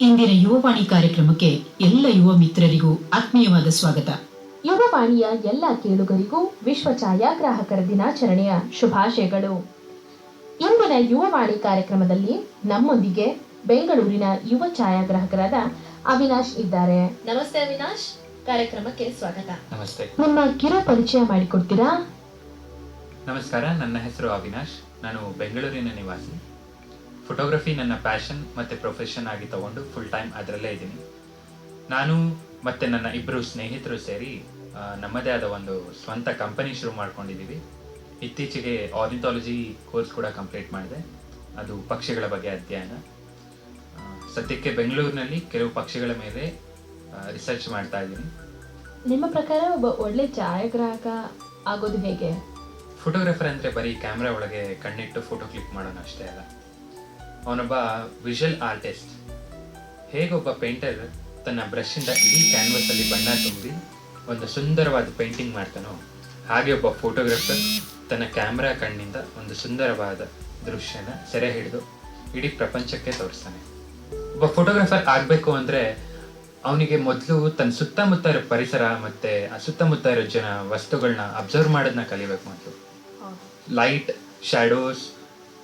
ಇಂದಿನ ಯುವವಾಣಿ ಕಾರ್ಯಕ್ರಮಕ್ಕೆ ಎಲ್ಲ ಯುವ ಮಿತ್ರರಿಗೂ ಆತ್ಮೀಯವಾದ ಸ್ವಾಗತ. ಯುವವಾಣಿಯ ಎಲ್ಲ ಕೇಳುಗರಿಗೂ ವಿಶ್ವ ಛಾಯಾಗ್ರಾಹಕರ ದಿನಾಚರಣೆಯ ಶುಭಾಶಯಗಳು. ಇಂದಿನ ಯುವವಾಣಿ ಕಾರ್ಯಕ್ರಮದಲ್ಲಿ ನಮ್ಮೊಂದಿಗೆ ಬೆಂಗಳೂರಿನ ಯುವ ಛಾಯಾಗ್ರಾಹಕರಾದ ಅವಿನಾಶ್ ಇದ್ದಾರೆ. ನಮಸ್ತೆ ಅವಿನಾಶ್, ಕಾರ್ಯಕ್ರಮಕ್ಕೆ ಸ್ವಾಗತ. ನಮಸ್ತೆ. ನಿಮ್ಮ ಕಿರು ಪರಿಚಯ ಮಾಡಿಕೊಡ್ತೀರಾ? ನಮಸ್ಕಾರ, ನನ್ನ ಹೆಸರು ಅವಿನಾಶ್. ನಾನು ಬೆಂಗಳೂರಿನ ನಿವಾಸಿ. ಫೋಟೋಗ್ರಫಿ ನನ್ನ ಪ್ಯಾಷನ್ ಮತ್ತು ಪ್ರೊಫೆಷನ್ ಆಗಿ ತಗೊಂಡು ಫುಲ್ ಟೈಮ್ ಅದರಲ್ಲೇ ಇದ್ದೀನಿ. ನಾನು ಮತ್ತು ನನ್ನ ಇಬ್ಬರು ಸ್ನೇಹಿತರು ಸೇರಿ ನಮ್ಮದೇ ಆದ ಒಂದು ಸ್ವಂತ ಕಂಪನಿ ಶುರು ಮಾಡ್ಕೊಂಡಿದ್ದೀವಿ. ಇತ್ತೀಚೆಗೆ ಆರ್ನಿಥಾಲಜಿ ಕೋರ್ಸ್ ಕೂಡ ಕಂಪ್ಲೀಟ್ ಮಾಡಿದೆ. ಅದು ಪಕ್ಷಿಗಳ ಬಗ್ಗೆ ಅಧ್ಯಯನ. ಸದ್ಯಕ್ಕೆ ಬೆಂಗಳೂರಿನಲ್ಲಿ ಕೆಲವು ಪಕ್ಷಿಗಳ ಮೇಲೆ ರಿಸರ್ಚ್ ಮಾಡ್ತಾ ಇದ್ದೀನಿ. ನಿಮ್ಮ ಪ್ರಕಾರ ಒಬ್ಬ ಒಳ್ಳೆ ಛಾಯಾಗ್ರಾಹಕ ಆಗೋದು ಹೇಗೆ? ಫೋಟೋಗ್ರಾಫರ್ ಅಂದರೆ ಬರೀ ಕ್ಯಾಮ್ರಾ ಒಳಗೆ ಕಣ್ಣಿಟ್ಟು ಫೋಟೋ ಕ್ಲಿಕ್ ಮಾಡೋಣ ಅಷ್ಟೇ ಅಲ್ಲ. ಅವನೊಬ್ಬ ವಿಷುವಲ್ ಆರ್ಟಿಸ್ಟ್. ಹೇಗೊಬ್ಬ ಪೇಂಟರ್ ತನ್ನ ಬ್ರಷಿಂದ ಇಡೀ ಕ್ಯಾನ್ವಸಲ್ಲಿ ಬಣ್ಣ ತುಂಬಿ ಒಂದು ಸುಂದರವಾದ ಪೇಂಟಿಂಗ್ ಮಾಡ್ತಾನೋ, ಹಾಗೆ ಒಬ್ಬ ಫೋಟೋಗ್ರಾಫರ್ ತನ್ನ ಕ್ಯಾಮ್ರಾ ಕಣ್ಣಿಂದ ಒಂದು ಸುಂದರವಾದ ದೃಶ್ಯನ ಸೆರೆ ಹಿಡಿದು ಇಡೀ ಪ್ರಪಂಚಕ್ಕೆ ತೋರಿಸ್ತಾನೆ. ಒಬ್ಬ ಫೋಟೋಗ್ರಾಫರ್ ಆಗಬೇಕು ಅಂದರೆ ಅವನಿಗೆ ಮೊದಲು ತನ್ನ ಸುತ್ತಮುತ್ತ ಇರೋ ಪರಿಸರ ಮತ್ತು ಆ ಸುತ್ತಮುತ್ತ ಇರೋ ಜನ ವಸ್ತುಗಳನ್ನ ಅಬ್ಸರ್ವ್ ಮಾಡೋದನ್ನ ಕಲಿಬೇಕು. ಮೊದಲು ಲೈಟ್, ಶ್ಯಾಡೋಸ್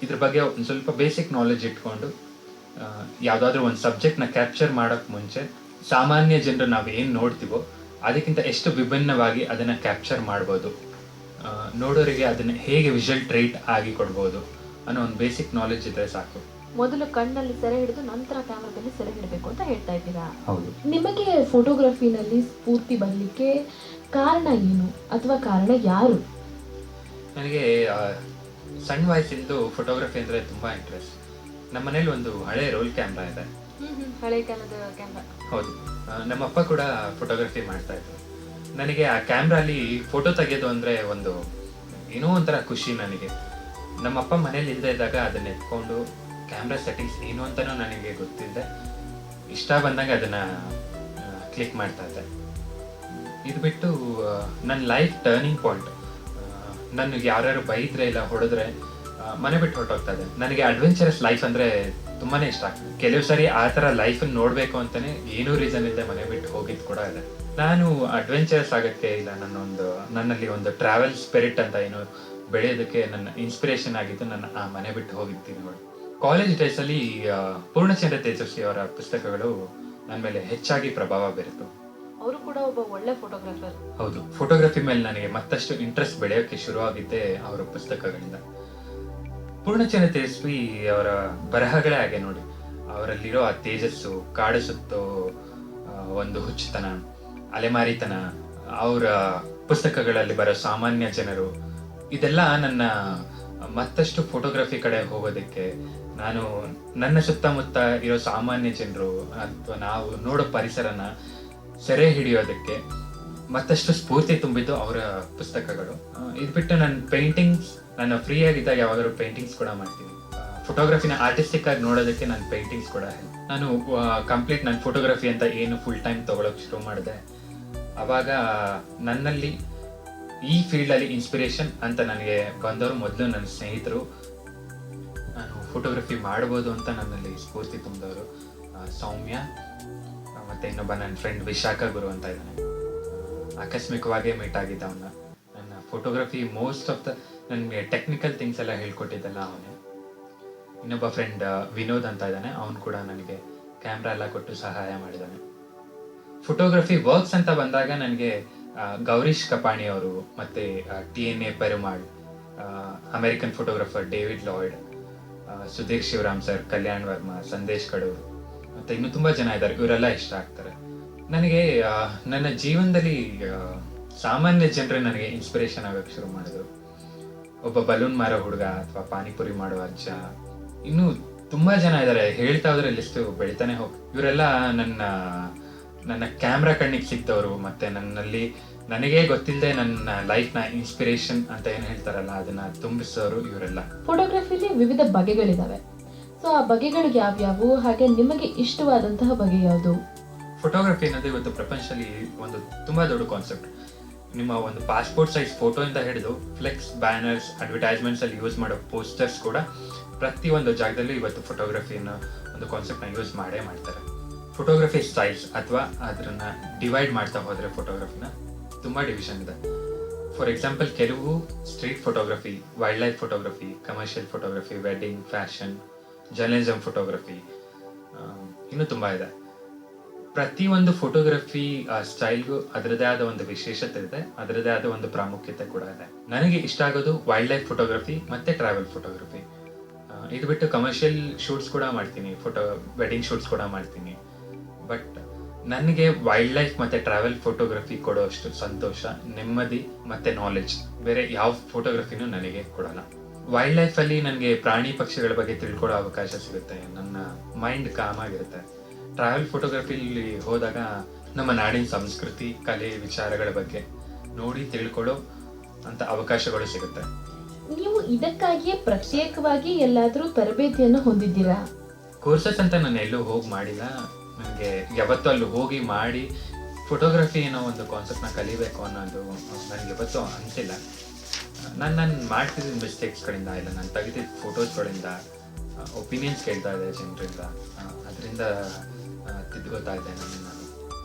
ಇದ್ರ ಬಗ್ಗೆ ಒಂದು ಸ್ವಲ್ಪ ಬೇಸಿಕ್ ನಾಲೆಜ್ ಇಟ್ಕೊಂಡು ಯಾವುದಾದ್ರೂ ಒಂದು ಸಬ್ಜೆಕ್ಟ್ನ ಕ್ಯಾಪ್ಚರ್ ಮಾಡೋಕ್ಕೆ ಮುಂಚೆ ಸಾಮಾನ್ಯ ಜನರು ನಾವು ಏನು ನೋಡ್ತೀವೋ ಅದಕ್ಕಿಂತ ಎಷ್ಟು ವಿಭಿನ್ನವಾಗಿ ಅದನ್ನು ಕ್ಯಾಪ್ಚರ್ ಮಾಡ್ಬೋದು, ನೋಡೋರಿಗೆ ಅದನ್ನು ಹೇಗೆ ವಿಷುವಲ್ ಟ್ರೇಟ್ ಆಗಿ ಕೊಡ್ಬೋದು ಅನ್ನೋ ಒಂದು ಬೇಸಿಕ್ ನಾಲೆಜ್ ಇದ್ದರೆ ಸಾಕು. ಮೊದಲು ಕಣ್ಣಲ್ಲಿ ಸೆರೆ ಹಿಡಿದು ನಂತರ ಕ್ಯಾಮ್ರಾದಲ್ಲಿ ಸೆರೆ ಹಿಡಬೇಕು ಅಂತ ಹೇಳ್ತಾ ಇದ್ದೀರಾ? ಹೌದು. ನಿಮಗೆ ಫೋಟೋಗ್ರಫಿನಲ್ಲಿ ಸ್ಫೂರ್ತಿ ಬರಲಿಕ್ಕೆ ಕಾರಣ ಏನು ಅಥವಾ ಕಾರಣ ಯಾರು? ನನಗೆ ಸಣ್ಣ ವಯಸ್ಸಿಂದು ಫೋಟೋಗ್ರಫಿ ಅಂದರೆ ತುಂಬ ಇಂಟ್ರೆಸ್ಟ್. ನಮ್ಮ ಮನೇಲಿ ಒಂದು ಹಳೆ ರೋಲ್ ಕ್ಯಾಮ್ರಾ ಇದೆ. ಹಳೆ ಕಾಲದ ಕ್ಯಾಮ್ರಾ? ಹೌದು. ನಮ್ಮಪ್ಪ ಕೂಡ ಫೋಟೋಗ್ರಫಿ ಮಾಡ್ತಾ ಇದ್ರು. ನನಗೆ ಆ ಕ್ಯಾಮ್ರಲ್ಲಿ ಫೋಟೋ ತೆಗೆಯೋದು ಅಂದರೆ ಒಂದು ಏನೋ ಒಂಥರ ಖುಷಿ ನನಗೆ. ನಮ್ಮಪ್ಪ ಮನೇಲಿ ಇಲ್ಲದೆ ಇದ್ದಾಗ ಅದನ್ನ ಎತ್ಕೊಂಡು ಕ್ಯಾಮ್ರಾ ಸೆಟ್ಟಿಂಗ್ಸ್ ಏನು ಅಂತಲೂ ನನಗೆ ಗೊತ್ತಿದ್ದೆ. ಇಷ್ಟ ಬಂದಾಗ ಅದನ್ನು ಕ್ಲಿಕ್ ಮಾಡ್ತಾ ಇದ್ದೆ. ಇದು ಬಿಟ್ಟು ನನ್ನ ಲೈಫ್ ಟರ್ನಿಂಗ್ ಪಾಯಿಂಟ್. ನನಗೆ ಯಾರ್ಯಾರು ಬೈದ್ರೆ ಇಲ್ಲ ಹೊಡೆದ್ರೆ ಮನೆ ಬಿಟ್ಟು ಹೊರಟೋಗ್ತಾ ಇದೆ. ನನಗೆ ಅಡ್ವೆಂಚರಸ್ ಲೈಫ್ ಅಂದರೆ ತುಂಬಾ ಇಷ್ಟ ಆಗ್ತದೆ. ಕೆಲವು ಸಾರಿ ಆ ಥರ ಲೈಫನ್ನು ನೋಡಬೇಕು ಅಂತಲೇ ಏನೂ ರೀಸನ್ ಇಲ್ಲದೆ ಮನೆ ಬಿಟ್ಟು ಹೋಗಿದ್ದು ಕೂಡ ಇದೆ. ನಾನು ಅಡ್ವೆಂಚರಸ್ ಆಗೋಕ್ಕೆ ಇಲ್ಲ, ನನ್ನಲ್ಲಿ ಒಂದು ಟ್ರಾವೆಲ್ ಸ್ಪಿರಿಟ್ ಅಂತ ಏನು ಬೆಳೆಯೋದಕ್ಕೆ ನನ್ನ ಇನ್ಸ್ಪಿರೇಷನ್ ಆಗಿದ್ದು ನನ್ನ ಆ ಮನೆ ಬಿಟ್ಟು ಹೋಗಿದ್ದೀನಿ ನೋಡಿ. ಕಾಲೇಜ್ ಡೇಸಲ್ಲಿ ಪೂರ್ಣಚಂದ್ರ ತೇಜಸ್ವಿ ಅವರ ಪುಸ್ತಕಗಳು ನನ್ನ ಮೇಲೆ ಹೆಚ್ಚಾಗಿ ಪ್ರಭಾವ ಬೀರಿತು. ಅವರು ಕೂಡ ಒಬ್ಬ ಒಳ್ಳೆ ಫೋಟೋಗ್ರಾಫರ್. ಹೌದು. ಫೋಟೋಗ್ರಫಿ ಮೇಲೆ ನನಗೆ ಮತ್ತಷ್ಟು ಇಂಟ್ರೆಸ್ಟ್ ಬೆಳೆಯೋಕ್ಕೆ ಶುರುವಾಗಿದ್ದೆ ಅವರ ಪುಸ್ತಕಗಳಿಂದ. ಪೂರ್ಣಚಂದ್ರ ತೇಜಸ್ವಿ ಅವರ ಬರಹಗಳೇ ಹಾಗೆ ನೋಡಿ. ಅವರಲ್ಲಿರೋ ಆ ತೇಜಸ್ಸು, ಕಾಡಿಸುತ್ತೋ ಒಂದು ಹುಚ್ಚುತನ, ಅಲೆಮಾರಿತನ, ಅವರ ಪುಸ್ತಕಗಳಲ್ಲಿ ಬರೋ ಸಾಮಾನ್ಯ ಜನರು, ಇದೆಲ್ಲ ನನ್ನ ಮತ್ತಷ್ಟು ಫೋಟೋಗ್ರಫಿ ಕಡೆ ಹೋಗೋದಕ್ಕೆ, ನಾನು ನನ್ನ ಸುತ್ತಮುತ್ತ ಇರೋ ಸಾಮಾನ್ಯ ಜನರು ಅಥವಾ ನಾವು ನೋಡೋ ಪರಿಸರನ ಸೆರೆ ಹಿಡಿಯೋದಕ್ಕೆ ಮತ್ತಷ್ಟು ಸ್ಫೂರ್ತಿ ತುಂಬಿದ್ದು ಅವರ ಪುಸ್ತಕಗಳು. ಇದು ಬಿಟ್ಟು ನನ್ನ ಪೇಂಟಿಂಗ್ಸ್, ನಾನು ಫ್ರೀ ಆಗಿದ್ದಾಗ ಯಾವಾಗಾದ್ರೂ ಪೇಂಟಿಂಗ್ಸ್ ಕೂಡ ಮಾಡ್ತೀನಿ. ಫೋಟೋಗ್ರಫಿನ ಆರ್ಟಿಸ್ಟಿಕ್ ಆಗಿ ನೋಡೋದಕ್ಕೆ ನನ್ನ ಪೇಂಟಿಂಗ್ಸ್ ಕೂಡ. ನಾನು ಕಂಪ್ಲೀಟ್ ನನ್ನ ಫೋಟೋಗ್ರಫಿ ಅಂತ ಏನು ಫುಲ್ ಟೈಮ್ ತೊಗೊಳಕ್ಕೆ ಶುರು ಮಾಡಿದೆ, ಆವಾಗ ನನ್ನಲ್ಲಿ ಈ ಫೀಲ್ಡಲ್ಲಿ ಇನ್ಸ್ಪಿರೇಷನ್ ಅಂತ ನನಗೆ ಬಂದವರು ಮೊದಲು ನನ್ನ ಸ್ನೇಹಿತರು. ನಾನು ಫೋಟೋಗ್ರಫಿ ಮಾಡ್ಬೋದು ಅಂತ ನನ್ನಲ್ಲಿ ಸ್ಫೂರ್ತಿ ತುಂಬಿದವರು ಸೌಮ್ಯ ಮತ್ತು ಇನ್ನೊಬ್ಬ ನನ್ನ ಫ್ರೆಂಡ್ ವಿಶಾಖ ಗುರು ಅಂತ ಇದ್ದಾನೆ. ಆಕಸ್ಮಿಕವಾಗೇ ಮೀಟ್ ಆಗಿದ್ದ ಅವನ್ನ. ನನ್ನ ಫೋಟೋಗ್ರಫಿ ಮೋಸ್ಟ್ ಆಫ್ ನನಗೆ ಟೆಕ್ನಿಕಲ್ ಥಿಂಗ್ಸ್ ಎಲ್ಲ ಹೇಳ್ಕೊಟ್ಟಿದ್ದಲ್ಲ ಅವನೇ. ಇನ್ನೊಬ್ಬ ಫ್ರೆಂಡ್ ವಿನೋದ್ ಅಂತ ಇದ್ದಾನೆ, ಅವನು ಕೂಡ ನನಗೆ ಕ್ಯಾಮ್ರಾ ಎಲ್ಲ ಕೊಟ್ಟು ಸಹಾಯ ಮಾಡಿದ್ದಾನೆ. ಫೋಟೋಗ್ರಫಿ ವರ್ಕ್ಸ್ ಅಂತ ಬಂದಾಗ ನನಗೆ ಗೌರೀಶ್ ಕಪಾಣಿ ಅವರು ಮತ್ತು TNA Perumal, American photographer David Lloyd, Sudhir Shivaram sir, Kalyan Varma, Sandesh Kaduru ಮತ್ತು ಇನ್ನೂ ತುಂಬ ಜನ ಇದ್ದಾರೆ. ಇವರೆಲ್ಲ ಇಷ್ಟ ಆಗ್ತಾರೆ ನನಗೆ. ನನ್ನ ಜೀವನದಲ್ಲಿ ಸಾಮಾನ್ಯ ಜನರೇ ನನಗೆ ಇನ್ಸ್ಪಿರೇಷನ್ ಆಗೋಕ್ಕೆ ಶುರು ಮಾಡಿದ್ರು. ಒಬ್ಬ ಬಲೂನ್ ಮಾರೋ ಹುಡುಗ ಅಥವಾ ಪಾನಿಪುರಿ ಮಾಡುವ ಅಜ್ಜ, ಇನ್ನೂ ತುಂಬ ಜನ ಇದ್ದಾರೆ. ಹೇಳ್ತಾ ಹೋದ್ರೆ ಲಿಸ್ಟು ಬೆಳಿತಾನೆ ಹೋಗಿ. ಇವರೆಲ್ಲ ನನ್ನ ಕ್ಯಾಮ್ರಾ ಕಣ್ಣಿಗೆ ಸಿಕ್ತವರು ಮತ್ತು ನನಗೆ ಗೊತ್ತಿಲ್ಲದೆ ನನ್ನ ಲೈಫ್ನ ಇನ್ಸ್ಪಿರೇಷನ್ ಅಂತ ಏನು ಹೇಳ್ತಾರಲ್ಲ ಅದನ್ನು ತುಂಬಿಸೋರು ಇವರೆಲ್ಲ. ಫೋಟೋಗ್ರಫಿಲಿ ವಿವಿಧ ಬಗೆಗಳಿದಾವೆ. ಸೊ ಆ ಬಗೆಗಳು ಯಾವ್ಯಾವು, ಹಾಗೆ ನಿಮಗೆ ಇಷ್ಟವಾದಂತಹ ಬಗೆ ಯಾವುದು? ಫೋಟೋಗ್ರಫಿ ಅನ್ನೋದು ಇವತ್ತು ಪ್ರಪಂಚದಲ್ಲಿ ಒಂದು ತುಂಬ ದೊಡ್ಡ ಕಾನ್ಸೆಪ್ಟ್. ನಿಮ್ಮ ಒಂದು ಪಾಸ್ಪೋರ್ಟ್ ಸೈಜ್ ಫೋಟೋಯಿಂದ ಹಿಡಿದು ಫ್ಲೆಕ್ಸ್, ಬ್ಯಾನರ್ಸ್, ಅಡ್ವರ್ಟೈಸ್ಮೆಂಟ್ಸ್ ಅಲ್ಲಿ ಯೂಸ್ ಮಾಡೋ ಪೋಸ್ಟರ್ಸ್ ಕೂಡ ಪ್ರತಿಯೊಂದು ಜಾಗದಲ್ಲೂ ಇವತ್ತು ಫೋಟೋಗ್ರಫಿನ ಒಂದು ಕಾನ್ಸೆಪ್ಟ್ನ ಯೂಸ್ ಮಾಡೇ ಮಾಡ್ತಾರೆ. ಫೋಟೋಗ್ರಫಿ ಸ್ಟೈಲ್ಸ್ ಅಥವಾ ಅದನ್ನ ಡಿವೈಡ್ ಮಾಡ್ತಾ ಹೋದರೆ ಫೋಟೋಗ್ರಫಿನ ತುಂಬ ಡಿವಿಷನ್ ಇದೆ. ಫಾರ್ ಎಕ್ಸಾಂಪಲ್, ಕೆಲವು street photography, wild life photography, commercial photography, wedding, fashion, journalism photography, ಇನ್ನೂ ತುಂಬ ಇದೆ. ಪ್ರತಿಯೊಂದು ಫೋಟೋಗ್ರಫಿ ಸ್ಟೈಲ್ಗೂ ಅದರದೇ ಆದ ಒಂದು ವಿಶೇಷತೆ ಇದೆ, ಅದರದೇ ಆದ ಒಂದು ಪ್ರಾಮುಖ್ಯತೆ ಕೂಡ ಇದೆ. ನನಗೆ ಇಷ್ಟ ಆಗೋದು ವೈಲ್ಡ್ ಲೈಫ್ ಫೋಟೋಗ್ರಫಿ ಮತ್ತೆ ಟ್ರಾವೆಲ್ ಫೋಟೋಗ್ರಫಿ. ಇದು ಬಿಟ್ಟು ಕಮರ್ಷಿಯಲ್ ಶೂಟ್ಸ್ ಕೂಡ ಮಾಡ್ತೀನಿ, ವೆಡ್ಡಿಂಗ್ ಶೂಟ್ಸ್ ಕೂಡ ಮಾಡ್ತೀನಿ. ಬಟ್ ನನಗೆ ವೈಲ್ಡ್ ಲೈಫ್ ಮತ್ತೆ ಟ್ರಾವೆಲ್ ಫೋಟೋಗ್ರಫಿ ಕೊಡೋ ಅಷ್ಟು ಸಂತೋಷ, ನೆಮ್ಮದಿ ಮತ್ತೆ ನಾಲೆಡ್ಜ್ ಬೇರೆ ಯಾವ ಫೋಟೋಗ್ರಫಿನೂ ನನಗೆ ಕೊಡಲ್ಲ. ವೈಲ್ಡ್ ಲೈಫ್ ಅಲ್ಲಿ ನನಗೆ ಪ್ರಾಣಿ ಪಕ್ಷಿಗಳ ಬಗ್ಗೆ ತಿಳ್ಕೊಳ್ಳೋ ಅವಕಾಶ ಸಿಗುತ್ತೆ, ನನ್ನ ಮೈಂಡ್ ಕಾಮ್ ಆಗಿರುತ್ತೆ. ಟ್ರಾವೆಲ್ ಫೋಟೋಗ್ರಫಿಲಿ ಹೋದಾಗ ನಮ್ಮ ನಾಡಿನ ಸಂಸ್ಕೃತಿ, ಕಲೆ, ವಿಚಾರಗಳ ಬಗ್ಗೆ ನೋಡಿ ತಿಳ್ಕೊಳ್ಳೋ ಅಂತ ಅವಕಾಶಗಳು ಸಿಗುತ್ತೆ. ನೀವು ಇದಕ್ಕಾಗಿಯೇ ಪ್ರತ್ಯೇಕವಾಗಿ ಎಲ್ಲಾದ್ರೂ ತರಬೇತಿಯನ್ನು ಹೊಂದಿದ್ದೀರಾ? ಕೋರ್ಸಸ್ ಅಂತ ನಾನು ಎಲ್ಲೂ ಹೋಗಿ ಮಾಡಿಲ್ಲ. ನನಗೆ ಯಾವತ್ತೂ ಅಲ್ಲಿ ಹೋಗಿ ಮಾಡಿ ಫೋಟೋಗ್ರಫಿ ಅನ್ನೋ ಒಂದು ಕಾನ್ಸೆಪ್ಟ್ನ ಕಲಿಬೇಕು ಅನ್ನೋದು ನನಗೆ ಯಾವತ್ತೂ ಅನಿಸಿಲ್ಲ. ನಾನು ಮಾಡ್ತಿದ್ದ ಮಿಸ್ಟೇಕ್ಸ್ಗಳಿಂದ, ಇಲ್ಲ ನಾನು ತೆಗೆದಿದ್ದ ಫೋಟೋಸ್ಗಳಿಂದ, ಒಪಿನಿಯನ್ಸ್ ಕೇಳ್ತಾ ಇದೆ ಜನರಿಂದ, ಅದರಿಂದ ತಿದ್ಕೋತಾ ಇದ್ದೆ ನಾನು.